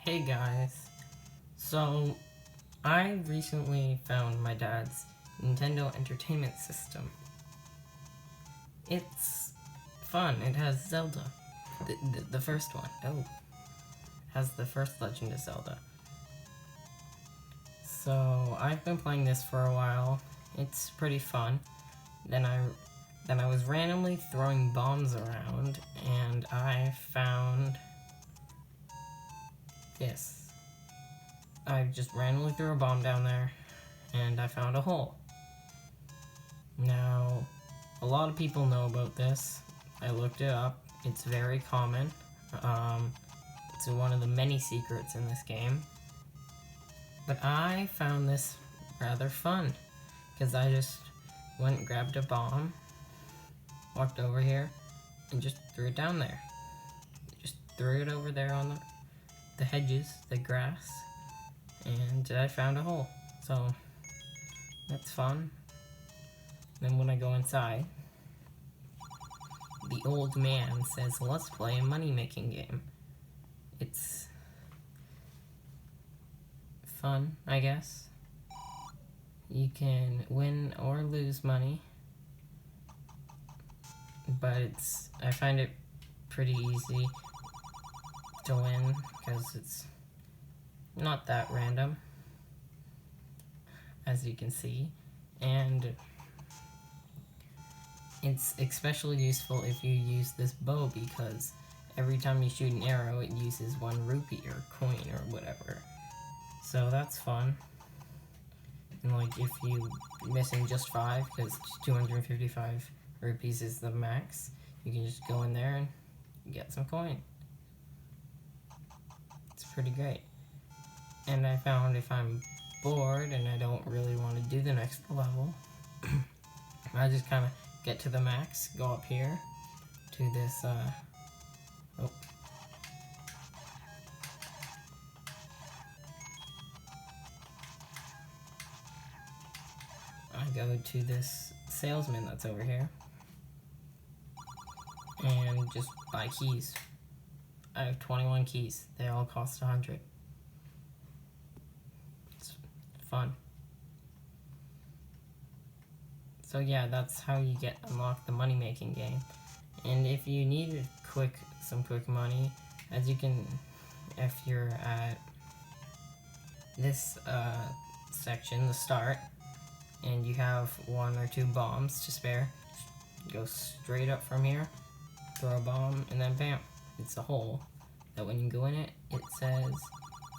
Hey guys, so I recently found my dad's Nintendo Entertainment System. It's fun. It has Zelda, the first one. Oh, it has the first Legend of Zelda. So I've been playing this for a while. It's pretty fun. Then I was randomly throwing bombs around, and I found this. I just randomly threw a bomb down there, and I found a hole. Now, a lot of people know about this. I looked it up. It's very common. It's one of the many secrets in this game. But I found this rather fun, because I just went and grabbed a bomb, walked over here, and just threw it down there. Just threw it over there on the hedges, the grass, and I found a hole. So that's fun. Then when I go inside, the old man says, let's play a money-making game. It's fun, I guess. You can win or lose money, but I find it pretty easy to win because it's not that random, as you can see, and it's especially useful if you use this bow, because every time you shoot an arrow it uses 1 rupee or coin or whatever. So that's fun. And like if you're missing just 5, because 255 rupees is the max, you can just go in there and get some coin. It's pretty great. And I found if I'm bored and I don't really want to do the next level, I just kind of get to the max, go up here to this, I go to this salesman that's over here and just buy keys. I have 21 keys. They all cost 100. It's fun. So yeah, that's how you unlock the money-making game. And if you need some quick money, as you can, if you're at this section, the start, and you have 1 or 2 bombs to spare, go straight up from here, throw a bomb, and then bam, it's a hole that when you go in it, it says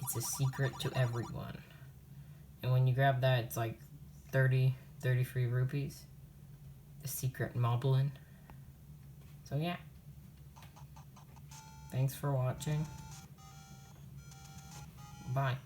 it's a secret to everyone. And when you grab that, it's like 33 rupees. The secret moblin. So yeah. Thanks for watching. Bye.